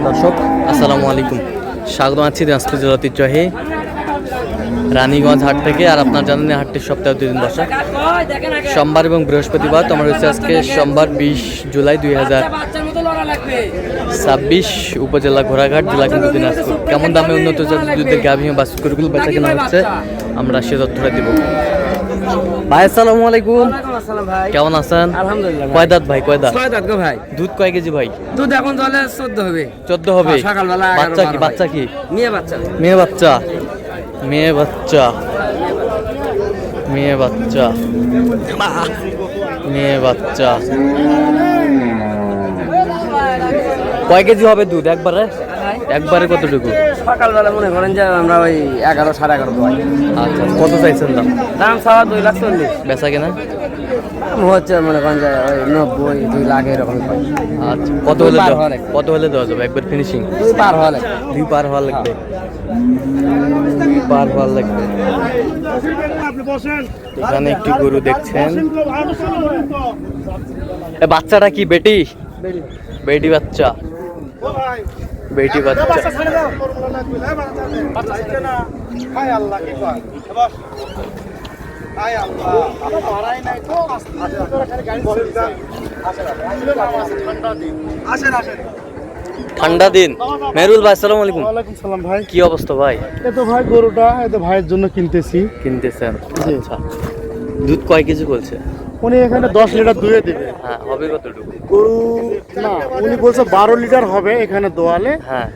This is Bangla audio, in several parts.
দর্শক আসসালামু আলাইকুম, স্বাগত আছি দিনাজপুর জেলা ঐতিহ্যবাহী রানীগঞ্জ হাট থেকে। আর আপনার জানেন হাটটির সপ্তাহে 2 দিন বসে, সোমবার এবং বৃহস্পতিবার। তো আমরা রয়েছে আজকে সোমবার 20 জুলাই 2026, উপজেলা ঘোড়াঘাট, জেলা কিন্তু দিনাজপুর। কেমন দামে উন্নত জাতের দুধের গাভী বা বাছুরগুলো বেচা কেনা হচ্ছে আমরা সে তথ্যটা দিব। ভাই আসসালামু আলাইকুম, কেমন আছেন? আলহামদুলিল্লাহ। কয় দাঁত ভাই? কয় দাঁত? 6 দাঁত গো ভাই। দুধ কয় কেজি ভাই? দুধ এখন চলে 14 হবে। 14 হবে। সকালবেলা বাচ্চা কি? বাচ্চা কি? মেয়ে বাচ্চা। মেয়ে বাচ্চা, মেয়ে বাচ্চা, মেয়ে বাচ্চা, মেয়ে বাচ্চা। কয় কেজি হবে দুধ একবারে? একবারে কতটুকু? সকালবেলা মনে করেন যে আমরা ওই 11 সাড়ে 11 দোয়াই। আচ্ছা, কত চাইছেন দাম? দাম চাওয়া 2,40,000। বেচা কেনা হচ্ছে মনে করেন যে ওই 90 2 লাখ এরকম। আচ্ছা, কত হলে কত হলে দেওয়া যাবে? একবার ফিনিশিং 2 পার হলে 2 পার হওয়া লাগবে, 2 পার হওয়া লাগবে। এখানে একটি গরু দেখছেন। এ বাচ্চাটা কি বেটি? বেটি বাচ্চা, বেটি বাচ্চা। ঠান্ডা দিন। মেহরুল ভাই আসসালামু আলাইকুম। ওয়ালাইকুম সালাম ভাই। কি অবস্থা ভাই? এ তো ভাই গরুটা ভাইয়ের জন্য কিনতেছি। কিনতেছেন? জি। আচ্ছা, দুধ কয় কেজি বলছে? উনি এখানে 10 লিটার দুয়ে দেবে। হ্যাঁ, হবে কতটুকু? গরু না, উনি বলছে 12 লিটার হবে এখানে দোয়ালে। হ্যাঁ,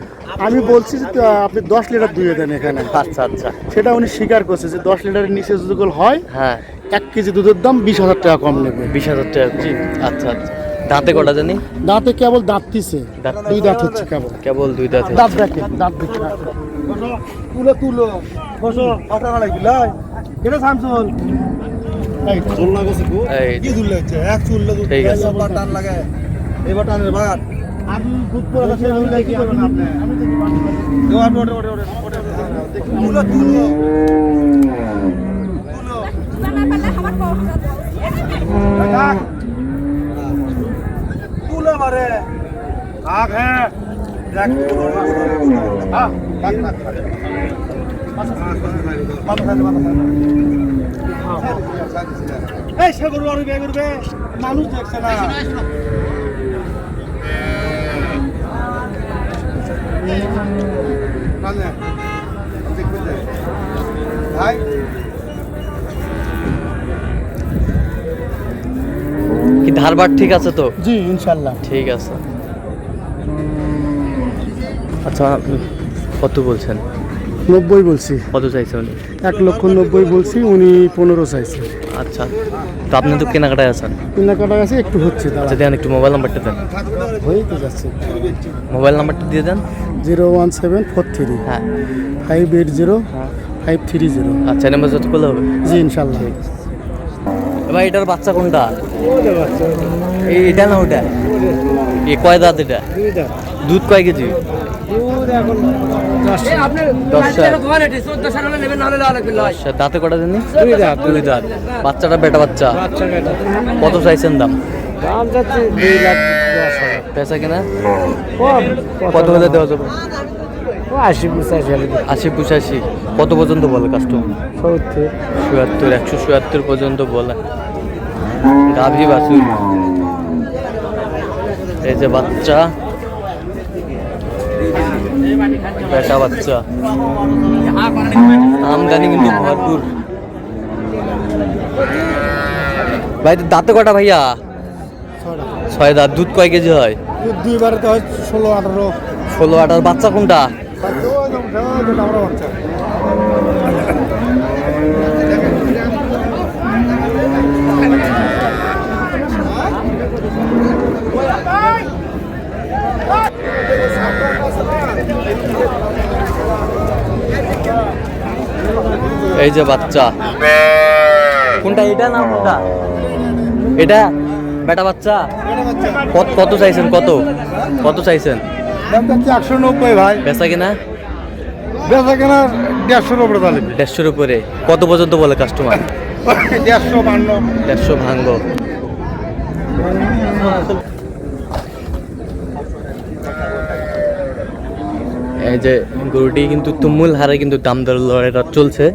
আমি বলছি যে আপনি 10 লিটার দুয়ে দেন এখানে। আচ্ছা আচ্ছা। সেটা উনি স্বীকার করছে যে 10 লিটারের নিচে যদি হয় হ্যাঁ, 1 কেজি দুধের দাম 20,000 টাকা কম নেবে। 20,000 টাকা। জি, আচ্ছা আচ্ছা। দাঁতে কটা জানি? দাঁতে কেবল দাঁত দিছে, দাঁত? 2 দাঁত হচ্ছে কেবল। কেবল 2 দাঁতে। দাঁত দেখে, দাঁত দেখে। তুলো তুলো বসো, কথা লাগি লাই এটা স্যামসুং। এই চুল লাগাছে গো, এই কি চুল লাগছে? এক চুল লাগছে, ঠিক আছে। এবার টান লাগে, এবার টানের বাগান। আমি দুধ পড়া আছে আমি কি করবেন আপনি? আমি দেখি ওরে ওরে ওরে ওরে তুলো তুলো তুলো মারে আগ হ্যাঁ দেখ হ্যাঁ কাট কাট এই সে গরু আর বে করবে, মানুষ দেখছে না। ভাই কি ধারবার ঠিক আছে তো? জি ইনশাল্লাহ। ঠিক আছে। আচ্ছা, কত বলছেন? 90 বলছি। কত চাইছে উনি? 1,90,000 বলছি, উনি 15 চাইছে। আচ্ছা, তো আপনি তো কেনাকাটায় আছেন। কেনাকাটা আছে একটু হচ্ছে, আচ্ছা, দেন একটু মোবাইল নাম্বারটা দেন। হয়েই তো যাচ্ছে। মোবাইল নাম্বারটা দিয়ে দেন। 01743 হ্যাঁ 580 হ্যাঁ। 530। আচ্ছা, নাম্বার যত করলে হবে। জি ইনশাল্লাহ। এবার এটার বাচ্চা কোনটা? এইটা না ওটা? এ কয় দাঁত এটা? দুধ কয় কেজি? আচ্ছা, দাঁতে কটা জানি? 2 দাঁত। 2 দাঁত। বাচ্চাটা বেটা বাচ্চা। কত চাইছেন দাম? দাম যাচ্ছে 2,10,000। পেশা কেনা কত হলে দেওয়া যাবে? 80-85। 80-85। কত পর্যন্ত বলে কাস্টমার? 70। 77, 177 পর্যন্ত বলে। গাভী বাছুর। এই যে বাচ্চা, বেটা বাচ্চা, আমদানি কিন্তু ভরপুর। ভাই দাঁতে কটা ভাইয়া? 6 দাঁত। দুধ কয় কেজি হয়? দুধ 2 বারেতে হয় 16-18। 16-18। বাচ্চা কোনটা? এই যে বাচ্চা, কোনটা? এটা না কোনটা? এটা বেটা বাচ্চা। কত চাইছেন? কত কত চাইছেন? 190 ভাই। বেচা কিনা? বেচা কেনা 150-এর উপরে তাহলে। 150-এর উপরে। কত পর্যন্ত বলে কাস্টমার? 150 150 ভাঙ্গ। এই যে গরুটি কিন্তু তুমুল হারে কিন্তু দাম দর লড়াইটা চলছে।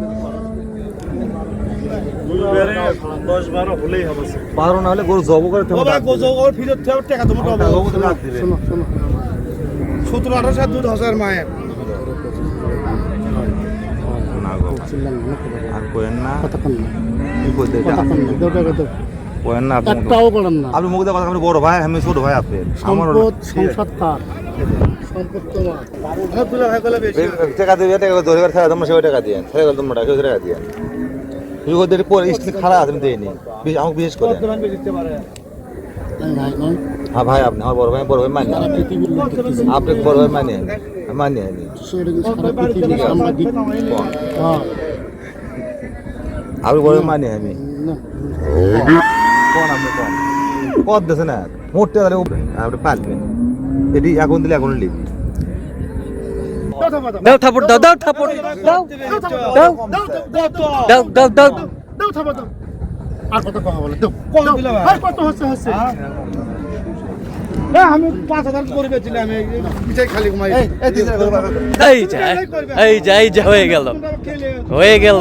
12 না হলে গরু জব করে ও ভাই গোজো ওর ফিরত থেকে টাকা তোমার হবে শোনো শোনো 17 18 দুধ হাজার মায়ের আর কোয়েন না কতক্ষণ না কি কইতে কতক্ষণ না দাও টাকা দাও কোয়েন না একটাও করেন না আপনি মুখ দিয়ে কথা আপনি বড় ভাই আমি ছোট ভাই আপনি আমার সম্পদ সংসদ কার সম্পদ তোমার আব্দুল্লাহ ভাই বলে বেশি টাকা দিবে টাকা ধরে করে থাকা তোমরা সেই টাকা দিয়ে ছেড়ে গেল তোমরা টাকা দিয়ে তুই ওদের পরে স্ত্রী খারাপ আছে আমি দেইনি আমাকে বিশেষ করে কত মান দিতে পারে নাই নাই হ্যাঁ ভাই আপনি আমার বড় ভাই মানি সারা পৃথিবীর লোক দেখতেছে আপনি বড় ভাই মানি মানি সেটা কিন্তু সারা পৃথিবীর আমরা দিই হ্যাঁ আপনি বড় ভাই মানি আমি না কোন আপনি কোন কত দেছে না মোটে তাহলে আপনি পারবেন এটি এখন দিলে এখন লিখি দাও থাপড় দাও দাও থাপড় দাও দাও দাও দাও দাও দাও থামো দাও আর কত কথা বলে দাও কত দিলা ভাই? আর কত হচ্ছে হচ্ছে আমি 5000 করে বেচিলে আমি পিছাই খালি ঘুমাই এই যা হয়ে গেল হয়ে গেল।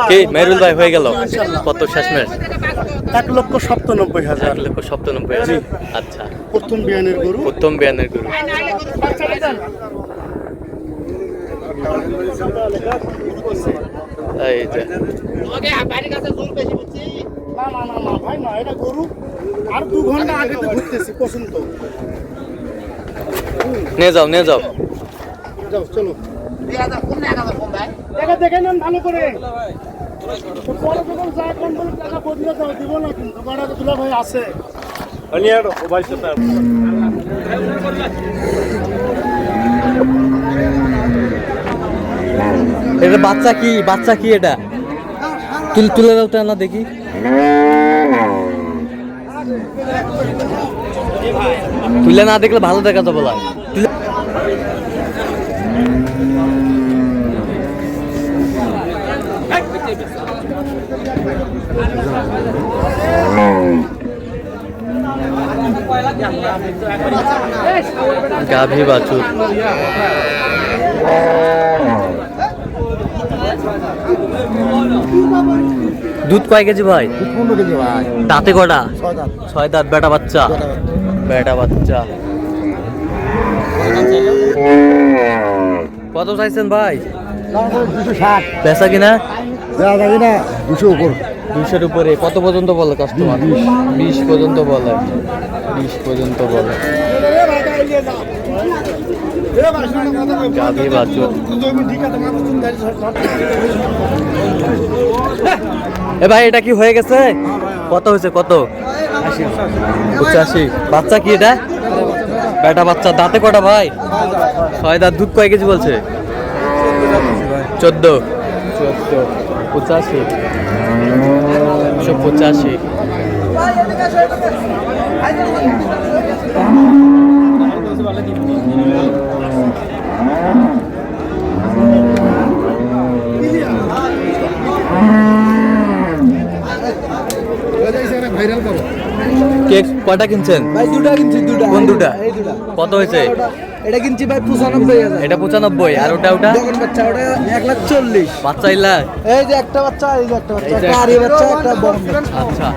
কি মেহরুল ভাই হয়ে গেল কত শেষমেশ? 1,97,000 1,97,000। আচ্ছা প্রথম বিয়ানের গরু প্রথম বিয়ানের গরু। এই যে না ভাই না এটা গরু আর 2 ঘন্টা আগে তো ঘুরতেছি পছন্দ নিয়ে যাও নিয়ে যাও। যাও চলো টাকা দেখে নেন ভালো করে তো পরে যখন যায় কোন বলে টাকা বদলে দাও দিব না কিন্তু বড় দুলা ভাই আছে এটা বাচ্চা কি এটা তুলে দাও তো না দেখি। তুলে না দেখলে ভালো দেখা যাবে না। গাভী বাছুর দুধ কয় কেজি ভাই? 15 কেজি ভাই দাঁতে কটা? 6 দাঁত 6 দাঁত। বেটা বাচ্চা কত চাইছেন ভাই? 260 পেশা কিনা দেওয়া যাবে না 200 উপর 200-এর উপরে। কত পর্যন্ত বলে কাস্টমার? 20 পর্যন্ত বলে। 20 পর্যন্ত বলে। গাভী বাছুর। এ ভাই এটা কি হয়ে গেছে? কত হয়েছে কত? 85। বাচ্চা কি এটা? বেটা বাচ্চা। দাঁতে কটা ভাই? 6 দাঁত। দুধ কয় কেজি বলছে? 14। 85। 185। ভাইরাল করো কেক কয়টা কিনছেন? ভাই দুটা কিনছি দুটা কোন দুটা? এই দুটা কত হয়েছে? এটা কিনছি ভাই 95,000 এটা 95। আর ওটা দোকান বাচ্চা ওটা 1,40,000 বাচ্চা ইলা। এই যে একটা বাচ্চা এই যে একটা বাচ্চা এই যে একটা আরি বাচ্চা একটা বকন বাচ্চা। আচ্ছা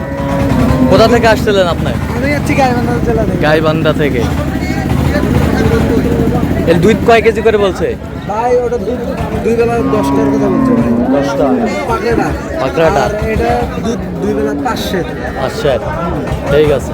কোথা থেকে আসছিলেন আপনি? আমি যাচ্ছি গাইবান্ধা জেলা থেকে গাইবান্ধা থেকে। এর দুধ কয় কেজি করে বলছে? ভাই ওটা দুই বেলা 10টার কথা বলছে ভাই 10টা। পাকড়াটা পাকড়াটা। আর এটা দুই বেলা 500 আচ্ছা ঠিক আছে।